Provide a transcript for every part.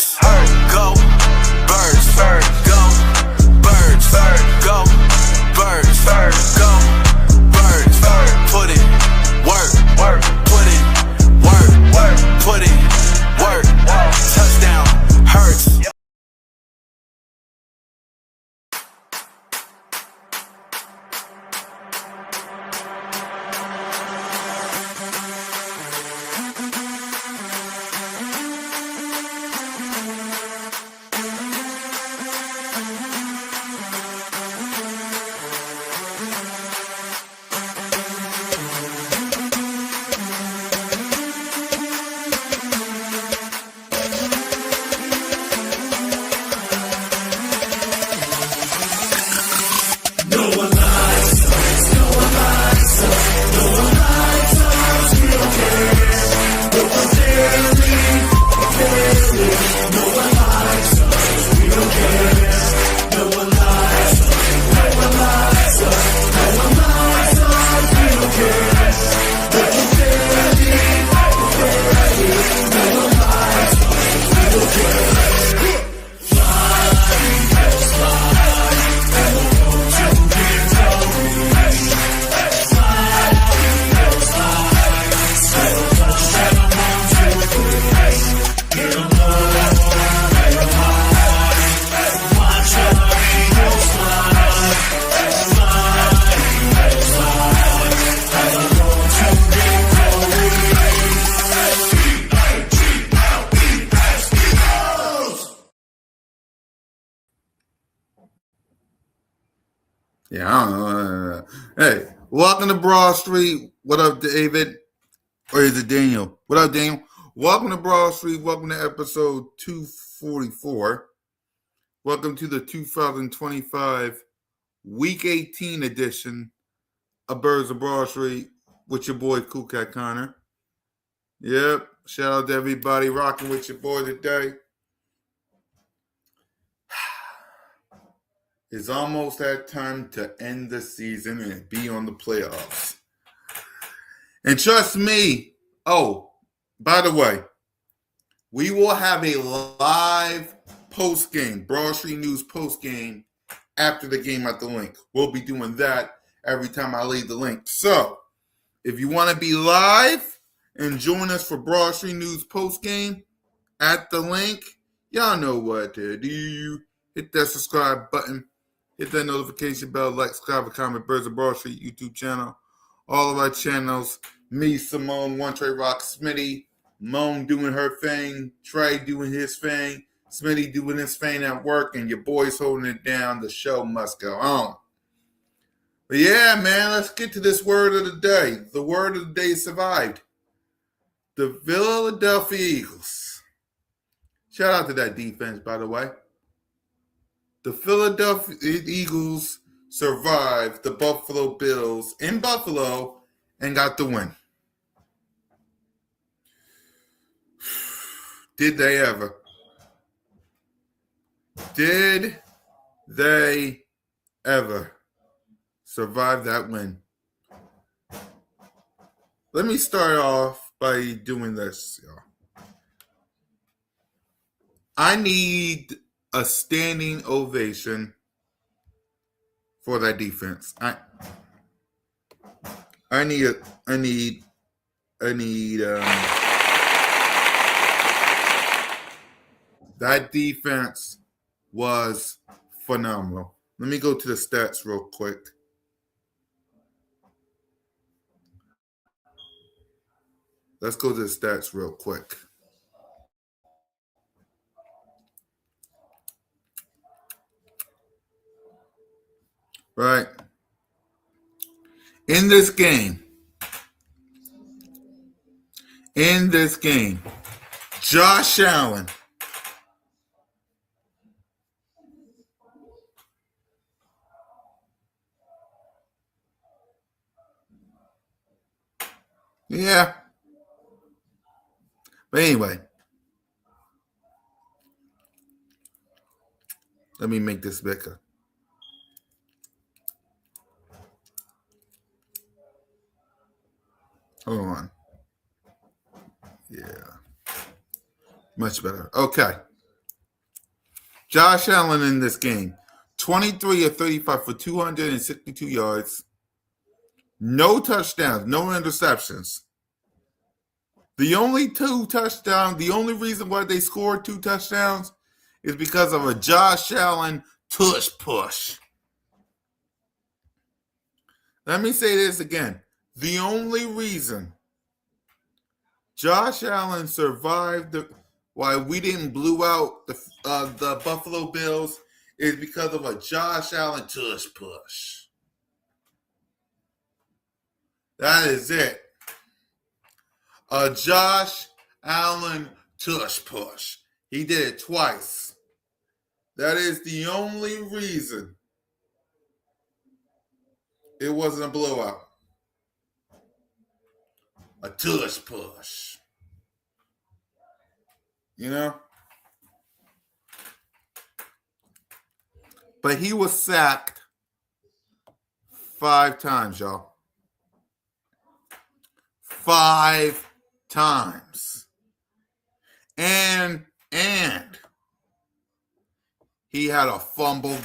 birds. Go birds. Go birds. Go birds. Go birds. Put it work. Put it work. Put it work. Touchdown hurts. Yeah, I don't know. Hey, welcome to Broad Street. What up, David? Or is it Daniel? What up, Daniel? Welcome to Broad Street. Welcome to episode 244. Welcome to the 2025 Week 18 edition of Birds of Broad Street with your boy, Cool Cat Connor. Yep. Shout out to everybody rocking with your boy today. It's almost that time to end the season and be on the playoffs. And trust me, by the way, we will have a live post-game, Broad Street News post-game after the game at the link. We'll be doing that every time I leave the link. So, if you want to be live and join us for Broad Street News post-game at the link, y'all know what to do. Hit that subscribe button. Hit that notification bell, like, subscribe, comment, Birds of Broad Street YouTube channel. All of our channels, me, Simone, One Trey Rock, Smitty, Moan doing her thing, Trey doing his thing, Smitty doing his thing at work, and your boys holding it down. The show must go on. But yeah, man, let's get to this word of the day. The word of the day survived. The Philadelphia Eagles. Shout out to that defense, by the way. The Philadelphia Eagles survived the Buffalo Bills in Buffalo and got the win. Did they ever? Did they ever survive that win? Let me start off by doing this, y'all. I need a standing ovation for that defense. I need that defense was phenomenal. Let me go to the stats real quick. Let's go to the stats real quick. Right. In this game, Josh Allen yeah. But anyway, let me make this bigger. Hold on. Yeah. Much better. Okay. Josh Allen in this game, 23 of 35 for 262 yards, no touchdowns, no interceptions. The only reason why they scored 2 touchdowns is because of a Josh Allen tush push. Let me say this again. The only reason Josh Allen survived why we didn't blew out the Buffalo Bills is because of a Josh Allen tush push. That is it. A Josh Allen tush push. He did it twice. That is the only reason it wasn't a blowout. A tush push. You know? But he was sacked 5 times, y'all. 5 times. And he had a fumble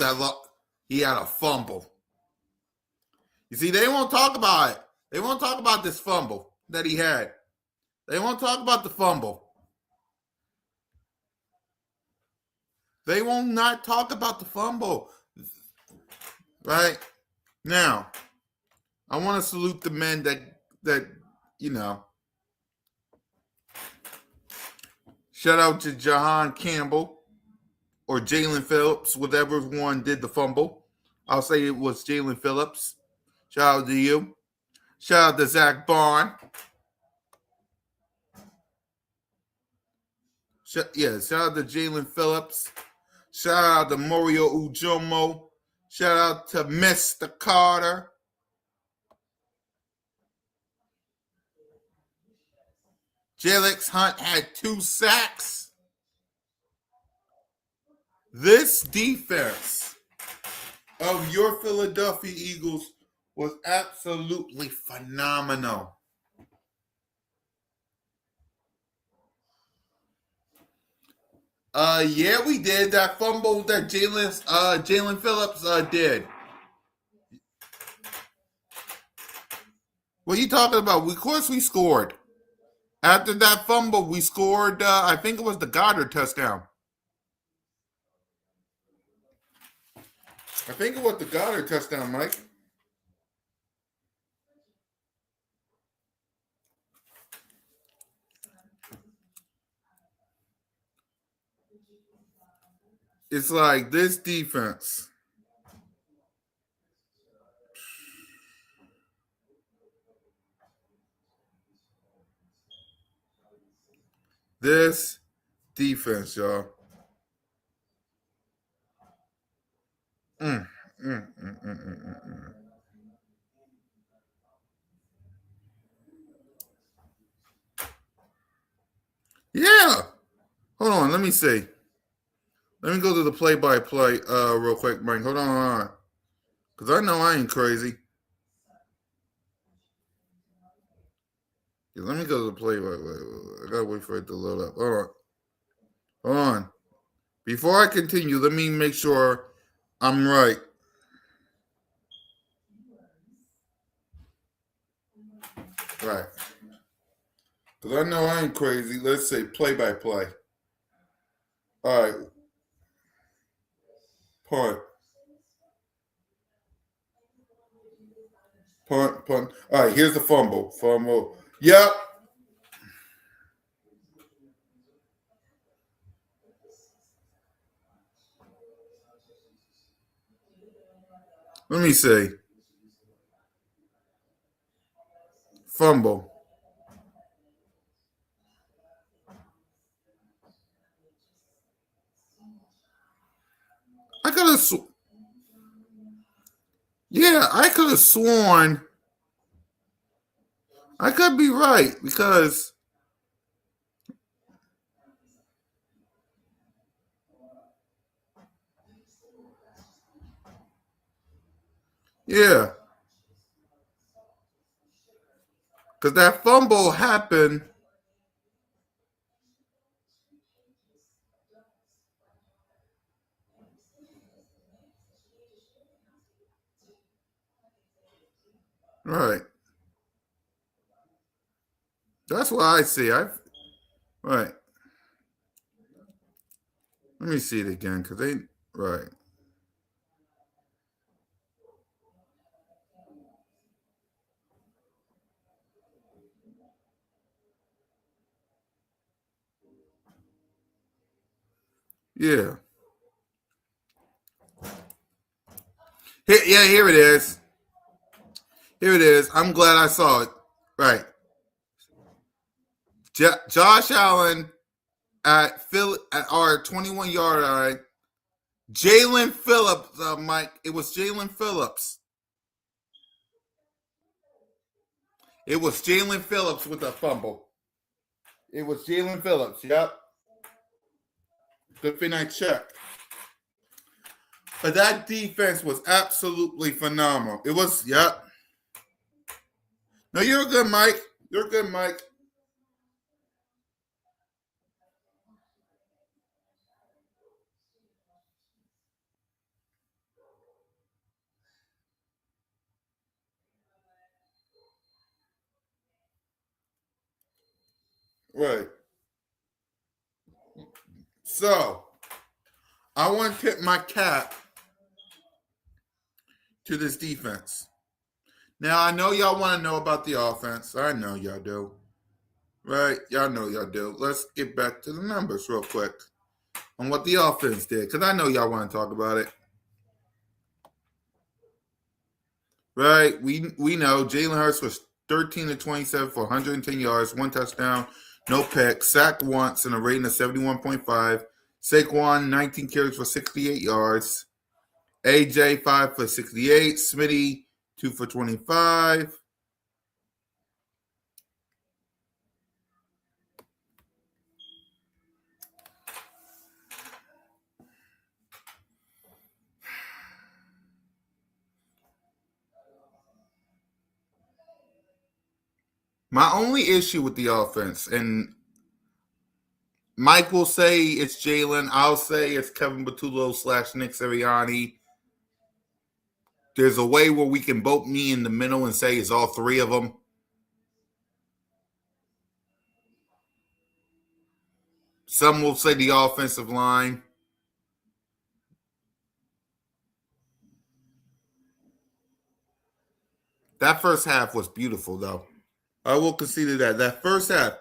he had a fumble. You see, they won't talk about it. They won't talk about this fumble that he had. They won't talk about the fumble. They will not talk about the fumble. Right? Now, I want to salute the men that you know. Shout out to Jahan Campbell or Jalen Phillips, whatever one did the fumble. I'll say it was Jalen Phillips. Shout out to you. Shout out to Zach Barn. Shout out to Jalen Phillips. Shout out to Mario Ujomo. Shout out to Mr. Carter. Jalix Hunt had 2 sacks. This defense of your Philadelphia Eagles was absolutely phenomenal. Yeah, we did. That fumble that Jalen Phillips did. What are you talking about? Of course we scored. After that fumble, we scored, I think it was the Goddard touchdown. I think it was the Goddard touchdown, Mike. It's like this defense. This defense, y'all. Yeah. Hold on. Let me see. Let me go to the play-by-play real quick, Mike. Hold on. Because I know I ain't crazy. Yeah, let me go to the play-by-play. I got to wait for it to load up. Hold on. Before I continue, let me make sure I'm right. Right. Because I know I ain't crazy. Let's say play-by-play. All right. Punt. All right, here's the fumble. Yep. Let me see. Fumble. I could have I could have sworn. I could be right because yeah. Because that fumble happened. Right. That's what I see. Right. Let me see it again because they right. Yeah. Here it is. Here it is. I'm glad I saw it. Right. Josh Allen at our 21-yard line. Jalen Phillips, Mike. It was Jalen Phillips. It was Jalen Phillips with a fumble. It was Jalen Phillips. Yep. Good thing I checked. But that defense was absolutely phenomenal. It was, yep. No, you're good, Mike. You're good, Mike. Right. So, I want to tip my cap to this defense. Now, I know y'all want to know about the offense. I know y'all do. Right? Y'all know y'all do. Let's get back to the numbers real quick on what the offense did, because I know y'all want to talk about it. Right? We know Jalen Hurts was 13 to 27 for 110 yards, 1 touchdown, no pick, sacked once, and a rating of 71.5. Saquon, 19 carries for 68 yards. AJ, 5 for 68. Smitty, 2 for 25. My only issue with the offense, and Mike will say it's Jalen. I'll say it's Kevin Batullo / Nick Sirianni. There's a way where we can both me in the middle and say it's all three of them. Some will say the offensive line. That first half was beautiful, though. I will concede that. That first half.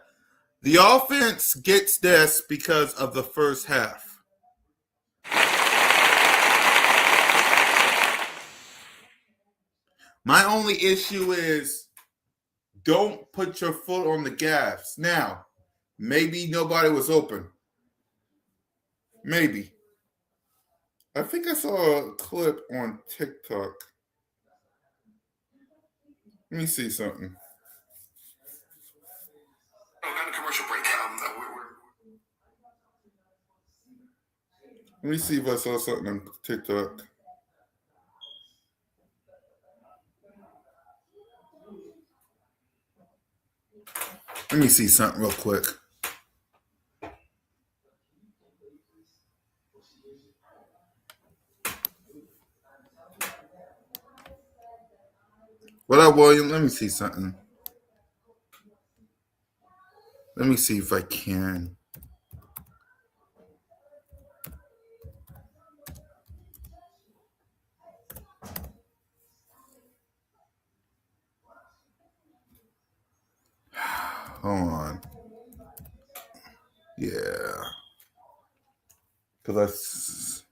The offense gets this because of the first half. My only issue is don't put your foot on the gas. Now, maybe nobody was open. Maybe. I think I saw a clip on TikTok. Let me see something. Not a commercial break. Let me see if I saw something on TikTok. Let me see something real quick. What up, William? Let me see something. Let me see if I can. Hold on. Yeah. Because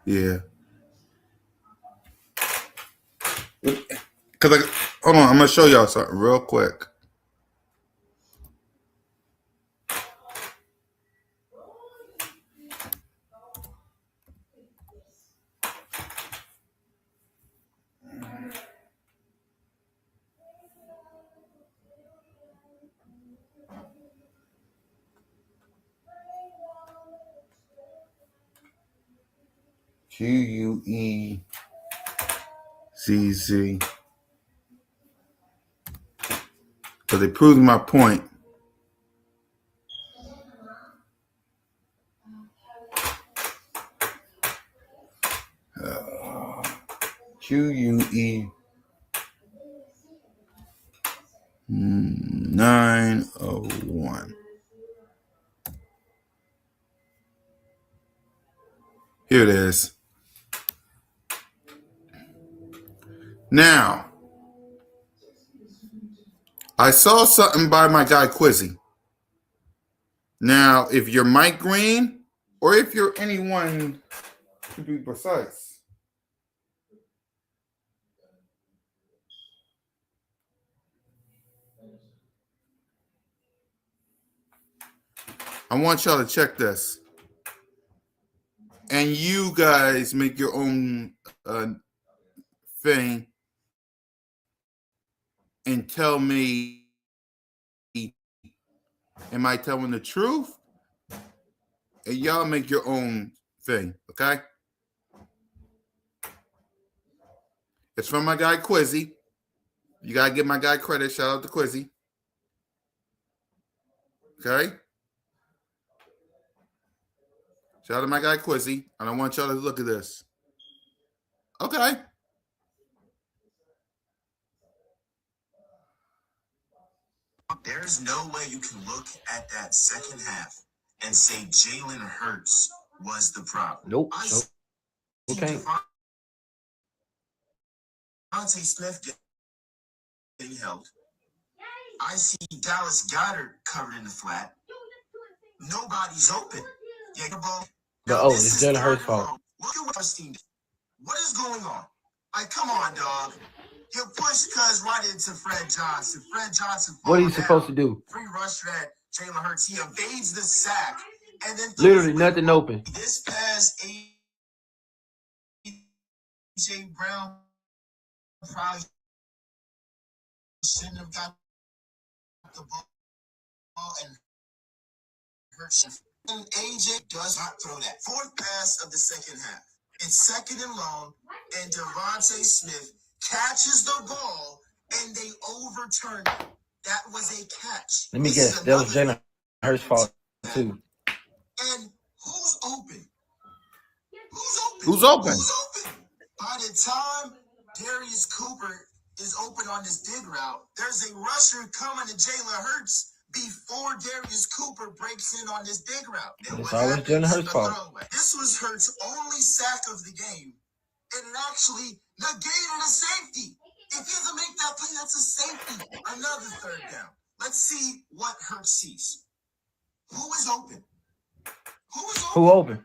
yeah. Because hold on, I'm gonna show y'all something real quick. Quezzz. But they proved my point. QUE 901. Here it is. Now, I saw something by my guy Quizzy. Now, if you're Mike Green, or if you're anyone to be precise, I want y'all to check this. And you guys make your own thing and tell me, am I telling the truth? And y'all make your own thing, okay? It's from my guy Quizzy. You gotta give my guy credit. Shout out to Quizzy. Okay? Shout out to my guy Quizzy. And I want y'all to look at this. Okay. There's no way you can look at that second half and say Jalen Hurts was the problem. Nope. Okay. Devontae Smith getting helped. I see Dallas Goedert covered in the flat. Nobody's open. Yeah, the ball. But it's Jalen Hurts' fault. Look at what our team did. What is going on? Like, come on, dog. You push Cuz right into Fred Johnson. Fred Johnson. What are you supposed to do? Free rush at Jalen Hurts. He evades the sack. And then literally nothing open. This pass, A.J. Brown probably shouldn't have got the ball and Hurts. And A.J. does not throw that. Fourth pass of the second half. It's second and long, and Devontae Smith catches the ball, and they overturn it. That was a catch. Let me guess. That was Jalen Hurts' fault, too. And who's open? Who's open? By the time Darius Cooper is open on this dig route, there's a rusher coming to Jalen Hurts before Darius Cooper breaks in on this dig route. And it's always Jalen Hurts' fault. This was Hurts' only sack of the game, and it actually negated a safety. If he doesn't make that play, that's a safety. Another third down. Let's see what Hurts sees. Who is open? Who open?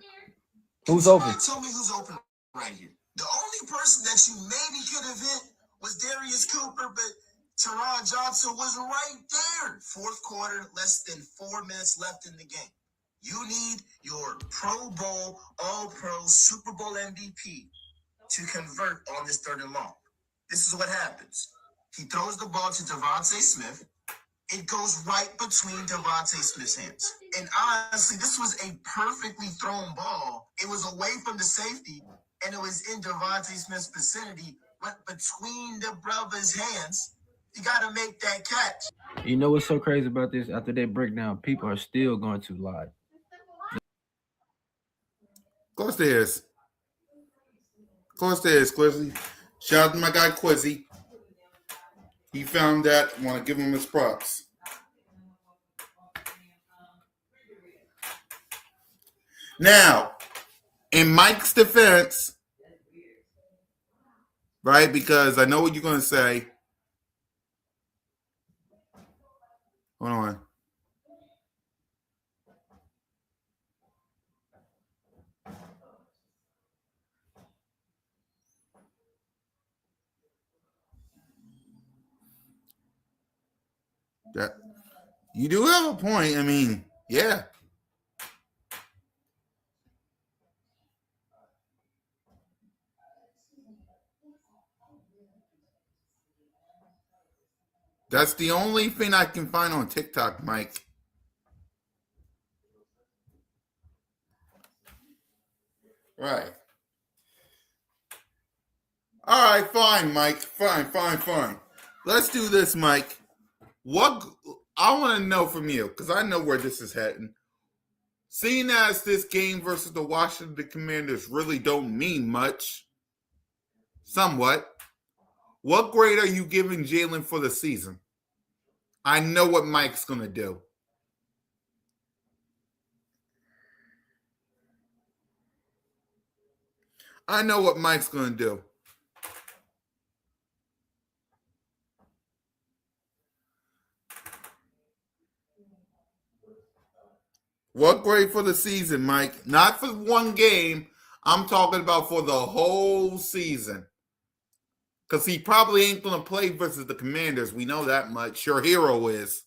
Who's open? Tell me who's open right here. The only person that you maybe could have hit was Darius Cooper, but Teron Johnson was right there. Fourth quarter, less than 4 minutes left in the game. You need your Pro Bowl, All-Pro, Super Bowl MVP to convert on this third and long. This is what happens. He throws the ball to Devontae Smith. It goes right between Devontae Smith's hands. And honestly, this was a perfectly thrown ball. It was away from the safety, and it was in Devontae Smith's vicinity, but between the brother's hands. You got to make that catch. You know what's so crazy about this? After that breakdown, people are still going to lie. Of course there is. Of course there is, Quizzy. Shout out to my guy Quizzy. He found that. I want to give him his props. Now, in Mike's defense, right, because I know what you're going to say. Hold on. That you do have a point. I mean, yeah. That's the only thing I can find on TikTok, Mike. Right. All right, fine, Mike. Fine. Let's do this, Mike. What I want to know from you, because I know where this is heading. Seeing as this game versus the Washington Commanders really don't mean much, somewhat, what grade are you giving Jalen for the season? I know what Mike's going to do. I know what Mike's going to do. What grade for the season, Mike? Not for one game. I'm talking about for the whole season. Because he probably ain't going to play versus the Commanders. We know that much. Your hero is.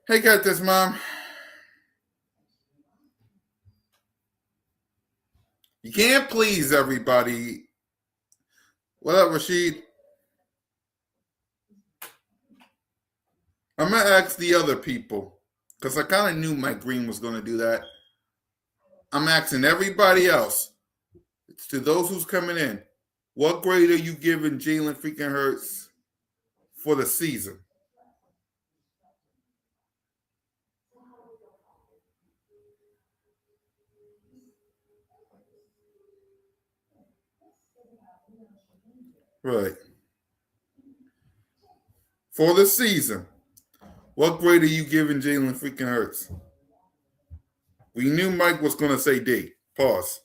Hey, got this, Mom. You can't please everybody. What up, Rashid? I'm going to ask the other people because I kind of knew Mike Green was going to do that. I'm asking everybody else. It's to those who's coming in. What grade are you giving Jalen freaking Hurts for the season? Right. For the season, what grade are you giving Jalen freaking Hurts? We knew Mike was going to say D. Pause.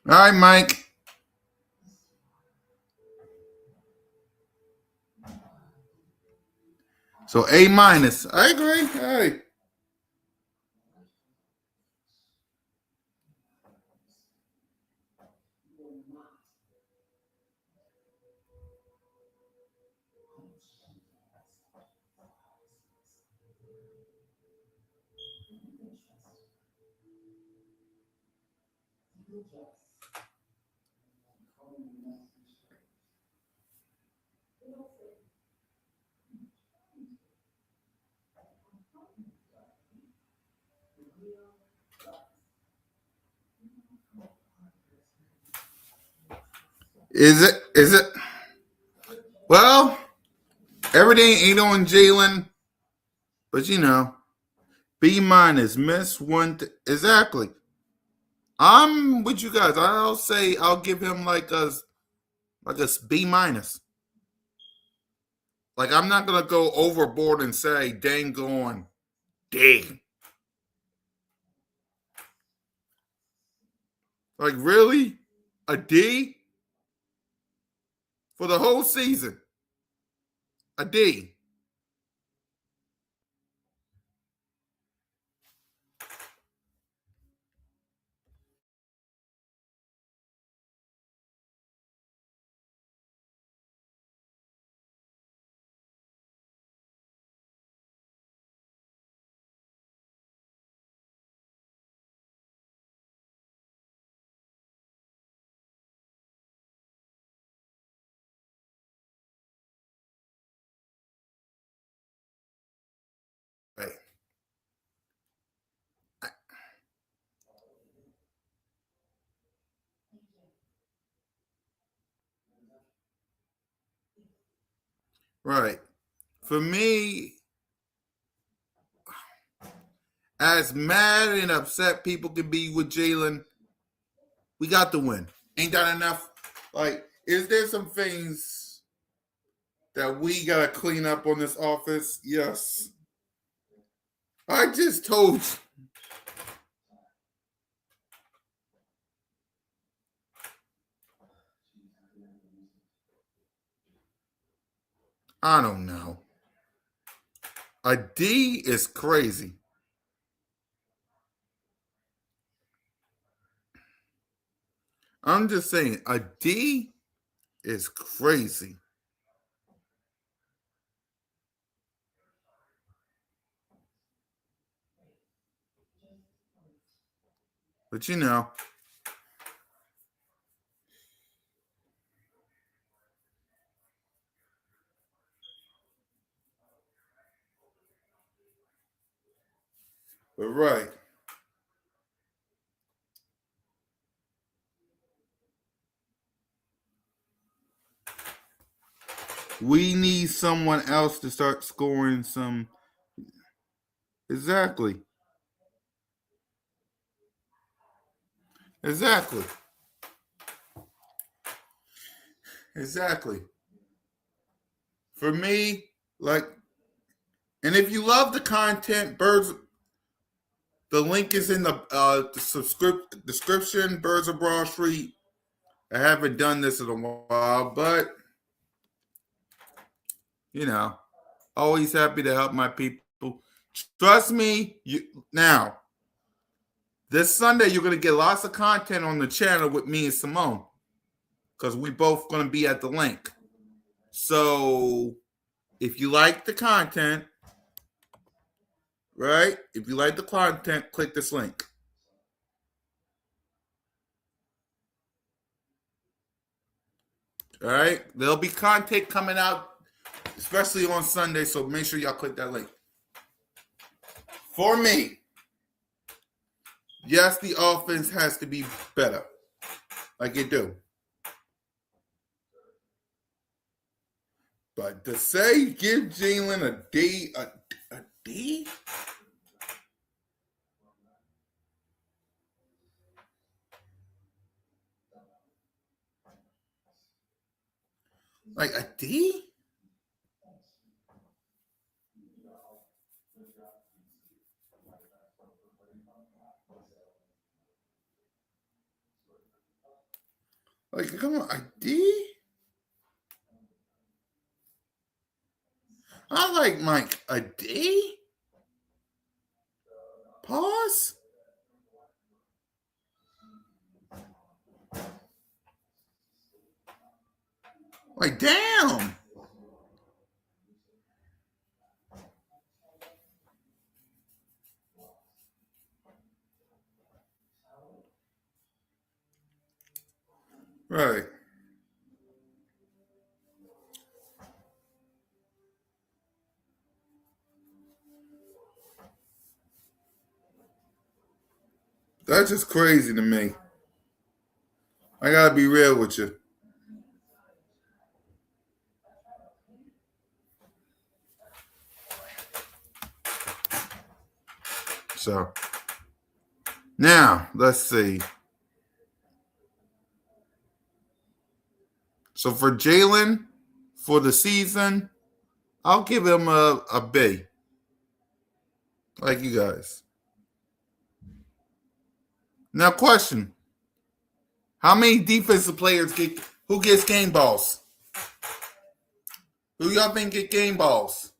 All right, Mike. So A minus. I agree. Hey. Is it? Is it? Well, everything ain't on Jalen, but you know, B minus, miss one. Exactly. I'm with you guys. I'll say I'll give him like a B minus. Like I'm not gonna go overboard and say dang on D. Like really, a D for the whole season? A D. Right. Right. For me, as mad and upset people can be with Jalen, We got the win. Ain't that enough? Like, is there some things that we gotta clean up on this office? Yes. I just told you. I don't know. A D is crazy. I'm just saying, a D is crazy. But you know, but right. We need someone else to start scoring some. Exactly. Exactly. Exactly. For me, like, and if you love the content, Birds, the link is in the description. Birds of Broad Street. I haven't done this in a while, but you know, always happy to help my people. Trust me, now this Sunday you're gonna get lots of content on the channel with me and Simone because we both gonna be at the link. So if you like the content, right? If you like the content, click this link. All right, there'll be content coming out, especially on Sunday. So make sure y'all click that link. For me, yes, the offense has to be better, like it do. But to say give Jalen a D, a D, like a D, like come on, a D. I like Mike a D. Pause. Like damn. Right. That's just crazy to me. I gotta be real with you. So now let's see. So for Jalen, for the season, I'll give him a B. Like you guys. Now question. How many defensive players who gets game balls? Who y'all think get game balls?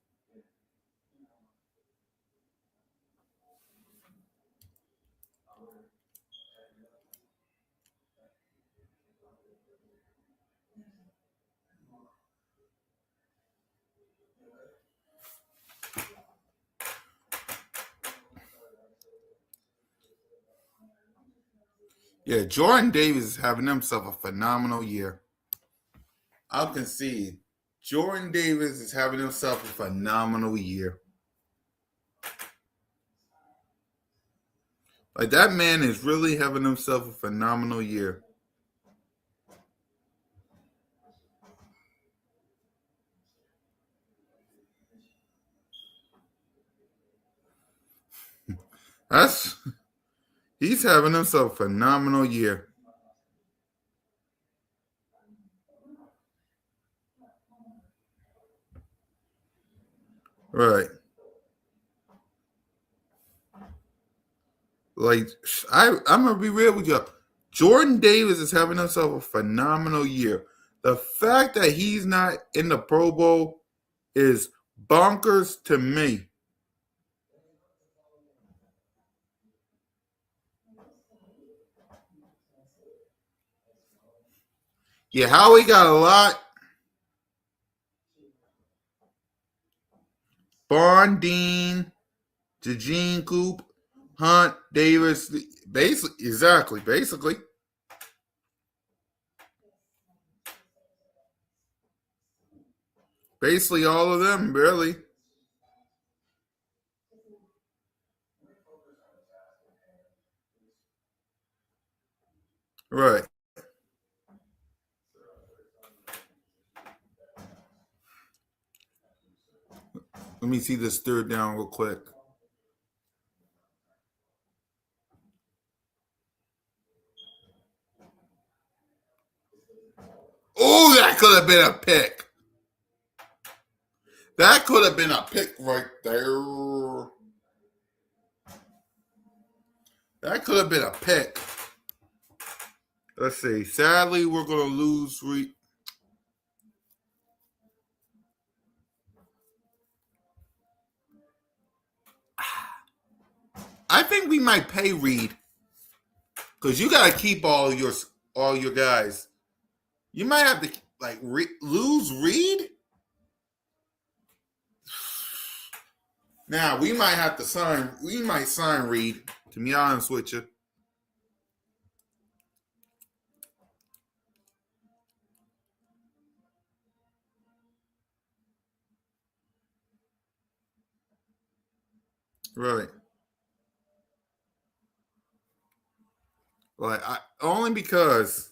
Yeah, Jordan Davis is having himself a phenomenal year. I'll concede. Jordan Davis is having himself a phenomenal year. Like that man is really having himself a phenomenal year. That's he's having himself a phenomenal year. Right. Like I'm gonna be real with you. Jordan Davis is having himself a phenomenal year. The fact that he's not in the Pro Bowl is bonkers to me. Yeah, Howie got a lot. Bond, Dean, Eugene Coop, Hunt, Davis, basically. Basically all of them, really. Right. Let me see this third down real quick. Oh, that could have been a pick. That could have been a pick right there. That could have been a pick. Let's see. Sadly, we're going to lose. I think we might pay Reed because you got to keep all your guys. You might have to lose Reed. Now we might have to sign. We might sign Reed. To be honest with you. Right. Only because.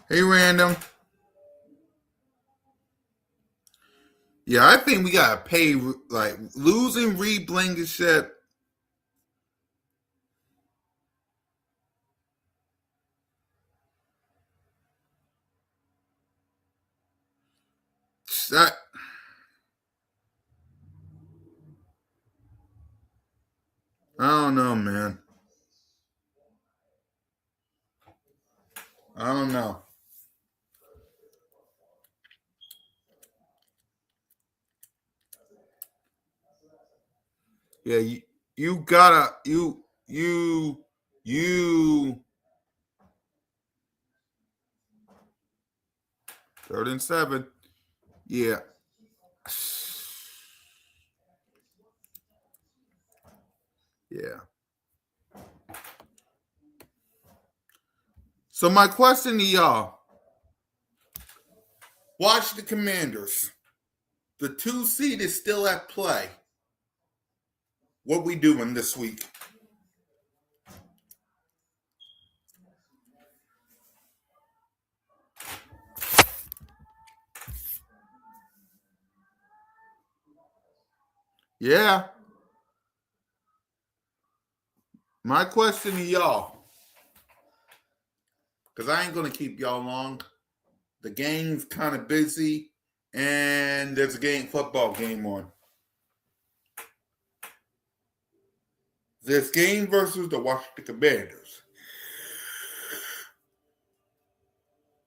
Hey, random. Yeah, I think we gotta pay losing Reed Blankenship. That I don't know, man. I don't know. Yeah, you gotta you 3rd and 7. Yeah. Yeah. So my question to y'all: watch the Commanders. The 2 seed is still at play. What we doing this week? Yeah. My question to y'all, because I ain't gonna keep y'all long. The game's kind of busy, and there's a football game on. This game versus the Washington Commanders.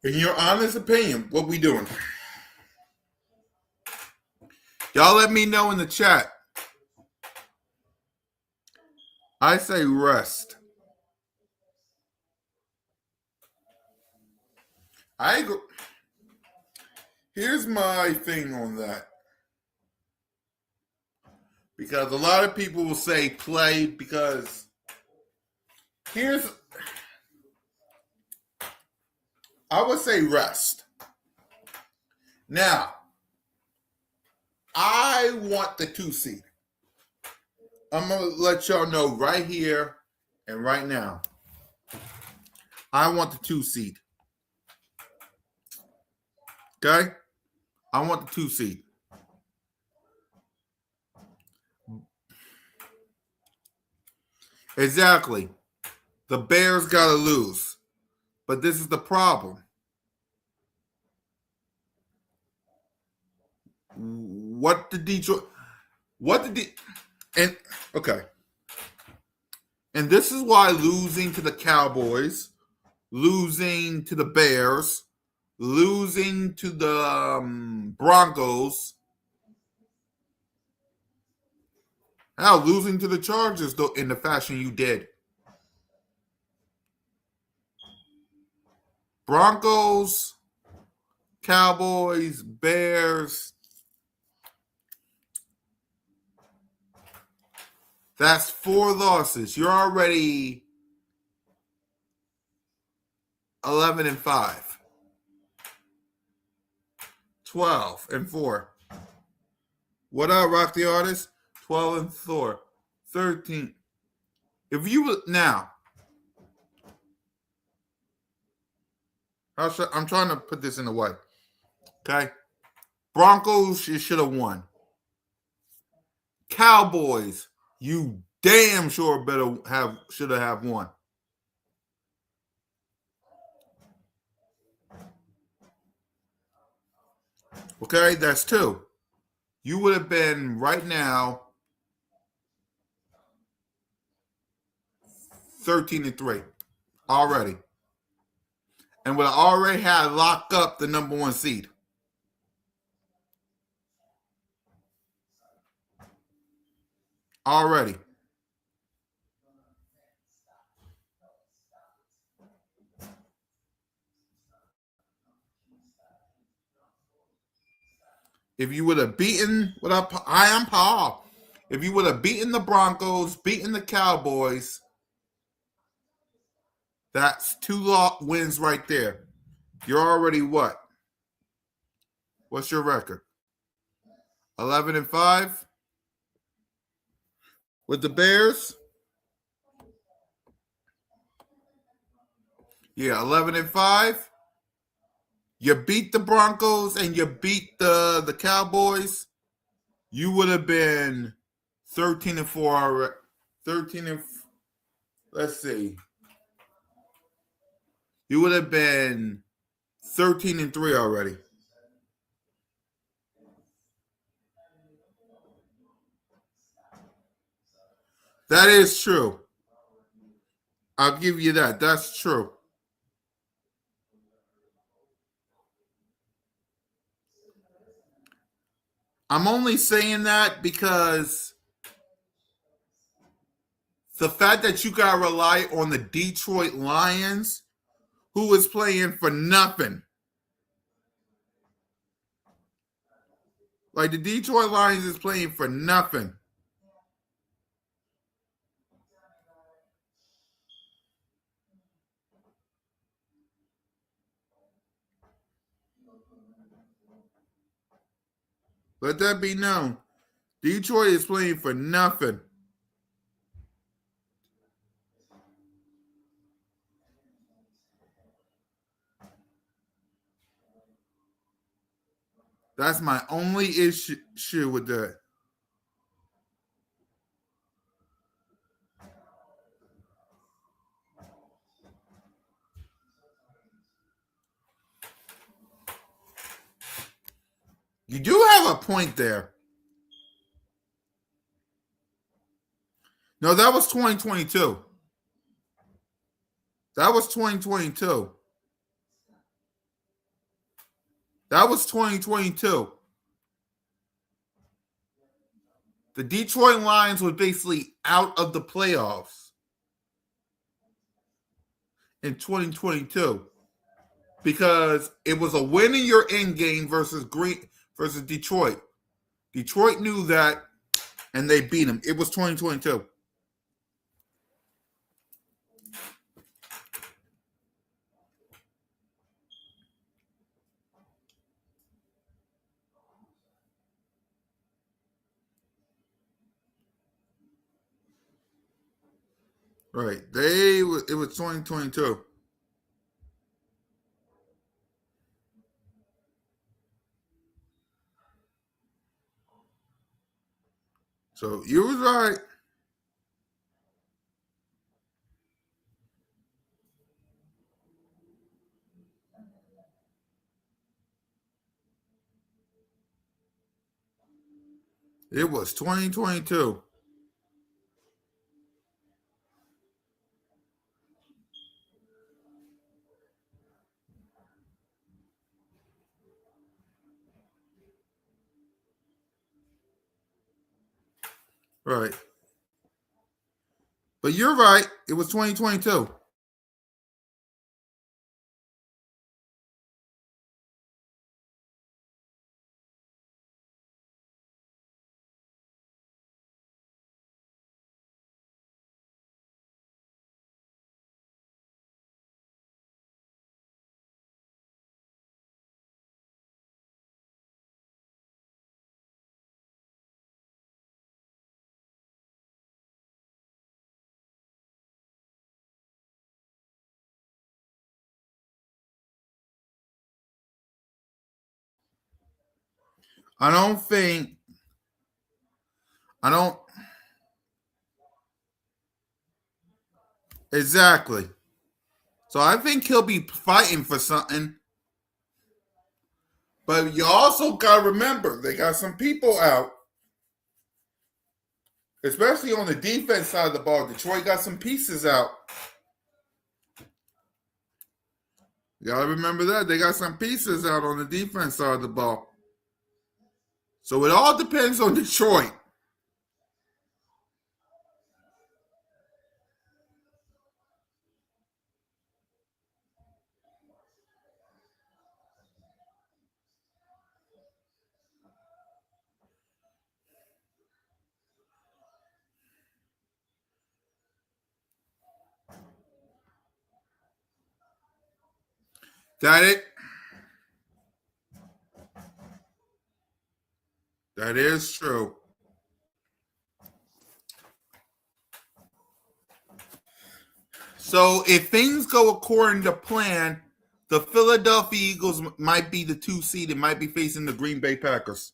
In your honest opinion, what we doing? Y'all let me know in the chat. I say rest. I agree. Here's my thing on that. Because a lot of people will say play because I would say rest. Now, I want the 2 seed. I'm going to let y'all know right here and right now. I want the 2 seed. Okay? I want the 2 seed. Exactly. The Bears got to lose. But this is the problem. What did Detroit... And, okay. And this is why losing to the Cowboys, losing to the Bears, losing to the Broncos, now losing to the Chargers though in the fashion you did. Broncos, Cowboys, Bears. That's 4 losses. You're already 11-5. 12-4. What up, Rock the Artist? 12-4. 13. If you would now, I'm trying to put this in a way. Okay? Broncos, you should have won. Cowboys, you damn sure should have won. Okay, that's 2. You would have been right now 13-3 already. And would have already had locked up the number 1 seed. Already. If you would have beaten, I am Paul. If you would have beaten the Broncos, beaten the Cowboys, that's 2 wins right there. You're already what? What's your record? 11-5 with the Bears. Yeah, 11-5. You beat the Broncos and you beat the Cowboys. You would have been 13-4. 13 let's see. You would have been 13-3 already. That is true. I'll give you that. That's true. I'm only saying that because the fact that you got to rely on the Detroit Lions, who is playing for nothing. Like the Detroit Lions is playing for nothing. Let that be known. Detroit is playing for nothing. That's my only issue with that. You do have a point there. No, that was 2022. That was 2022. That was 2022. The Detroit Lions were basically out of the playoffs in 2022 because it was a win in your end game versus Detroit. Detroit knew that, and they beat them. It was 2022. Right. It was 2022. So you was right. It was 2022. Right. But you're right. It was 2022. I don't think. I don't. Exactly. So I think he'll be fighting for something. But you also got to remember, they got some people out, especially on the defense side of the ball. Detroit got some pieces out. You got to remember that. They got some pieces out on the defense side of the ball. So it all depends on Detroit. That it? That is true. So if things go according to plan, the Philadelphia Eagles might be the 2 seed and might be facing the Green Bay Packers.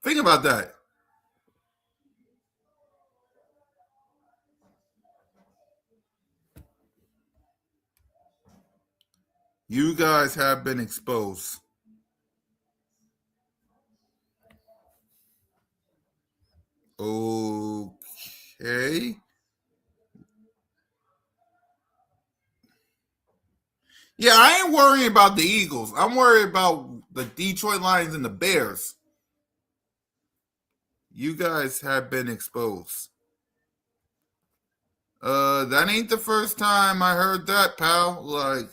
Think about that. You guys have been exposed. Okay. Yeah, I ain't worrying about the Eagles. I'm worried about the Detroit Lions and the Bears. You guys have been exposed. That ain't the first time I heard that, pal. Like,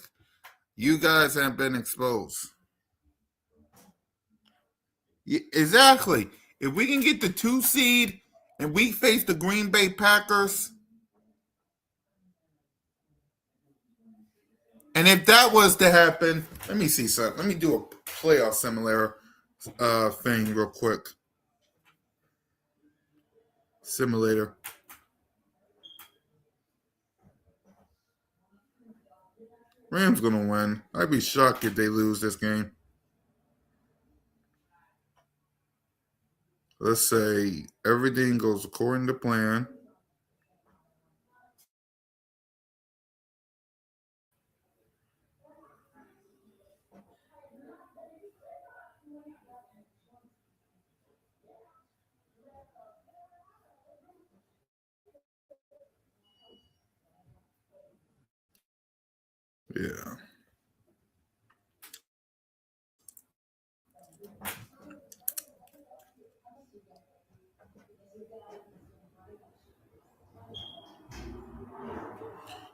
you guys have been exposed. Yeah, exactly. If we can get the 2 seed and we face the Green Bay Packers, and if that was to happen, let me see something. Let me do a playoff similar thing real quick. Simulator. Rams gonna win. I'd be shocked if they lose this game. Let's say everything goes according to plan. Yeah.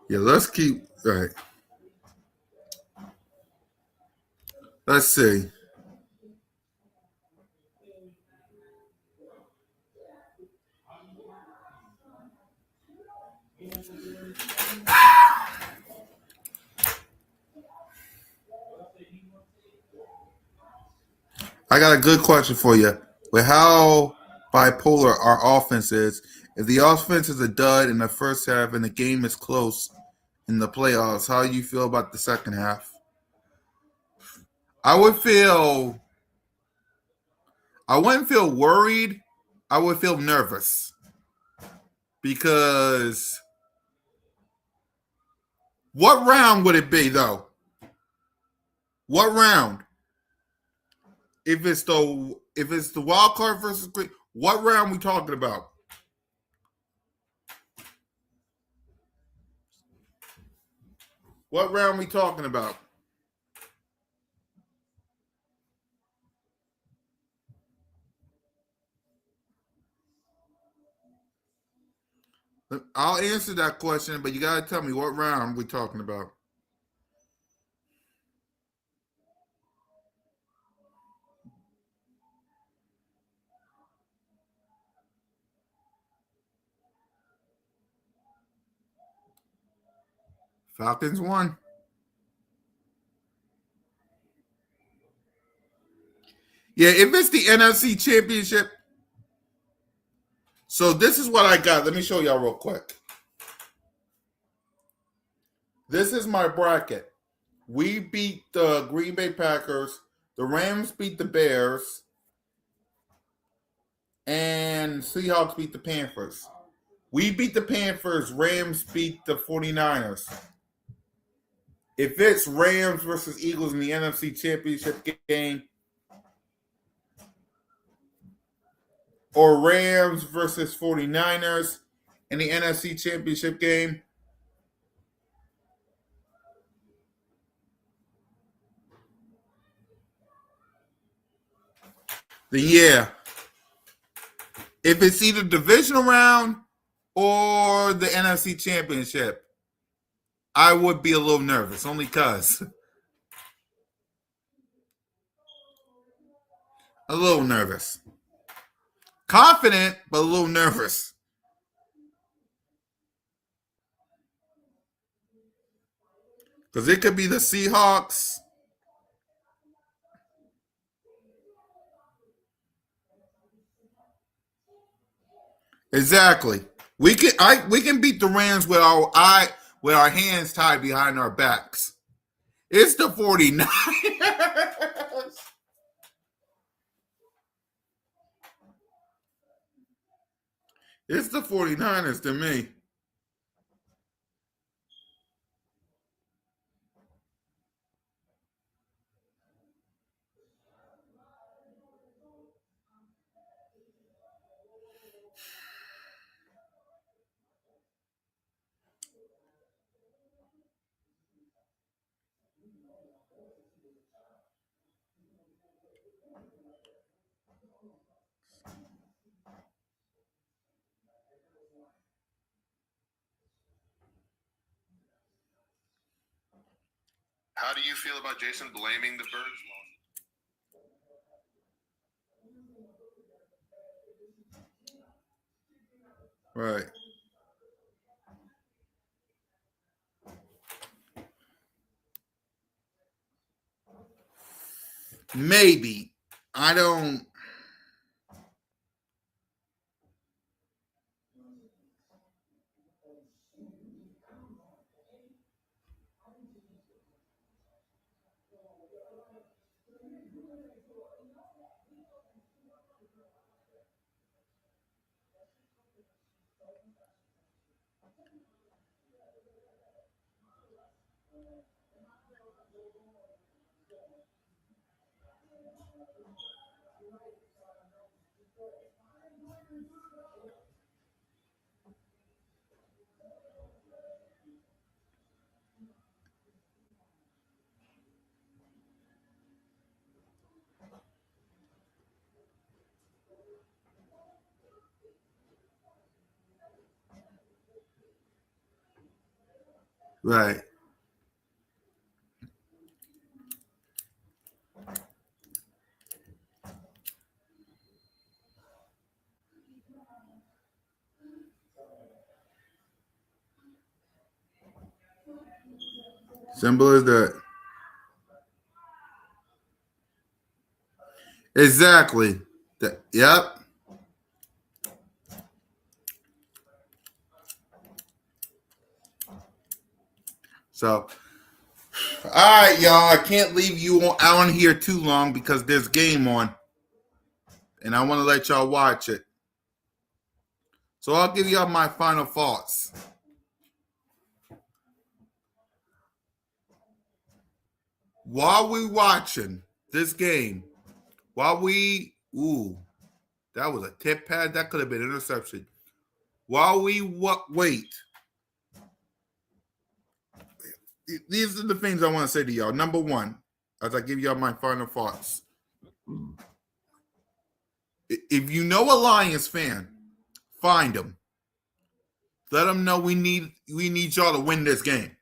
Yeah, let's keep right. Let's see. I got a good question for you. With how bipolar our offense is, if the offense is a dud in the first half and the game is close in the playoffs, how do you feel about the second half? I would feel I wouldn't feel worried. I would feel nervous because what round would it be though? What round? If it's the wild card versus Green, what round we talking about? What round we talking about? I'll answer that question, but you gotta tell me what round we talking about. Falcons won. Yeah, if it's the NFC Championship. So this is what I got. Let me show y'all real quick. This is my bracket. We beat the Green Bay Packers. The Rams beat the Bears. And Seahawks beat the Panthers. We beat the Panthers. Rams beat the 49ers. If it's Rams versus Eagles in the NFC Championship game, or Rams versus 49ers in the NFC Championship game, then yeah. If it's either divisional round or the NFC Championship, I would be a little nervous, only because a little nervous. Confident, but a little nervous. Because it could be the Seahawks. Exactly. We can beat the Rams with our hands tied behind our backs. It's the 49ers. It's the 49ers to me. How do you feel about Jason blaming the Birds? Right. Maybe. I don't. Right. Simple as that. Exactly. Yep. So, all right, y'all. I can't leave you on here too long because there's game on, and I want to let y'all watch it. So I'll give y'all my final thoughts. While we watching this game, that was a tip pad. That could have been an interception. While we wait, these are the things I want to say to y'all. Number one, as I give y'all my final thoughts. If you know a Lions fan, find them. Let them know we need y'all to win this game.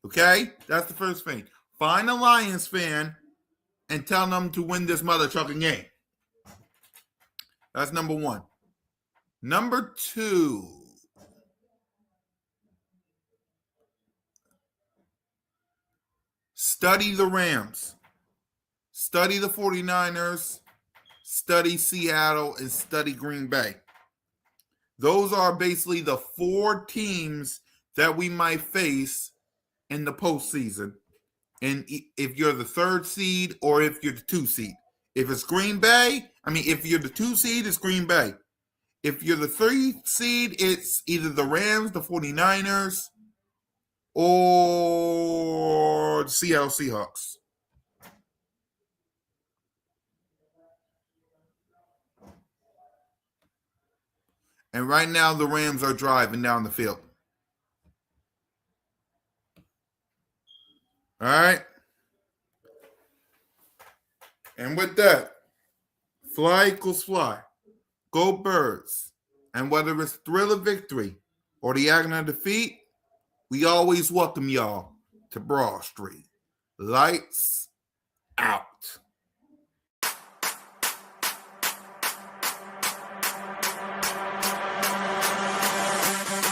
Okay? That's the first thing. Find a Lions fan and tell them to win this mother trucking game. That's number one. Number two, study the Rams. Study the 49ers. Study Seattle and study Green Bay. Those are basically the four teams that we might face in the postseason. And if you're the third seed or if you're the 2 seed. If it's Green Bay, if you're the 2 seed, it's Green Bay. If you're the 3 seed, it's either the Rams, the 49ers, or the Seattle Seahawks. And right now, the Rams are driving down the field. All right? And with that, fly equals fly. Go Birds. And whether it's thrill of victory or the agony of defeat, we always welcome y'all to Broad Street. Lights out.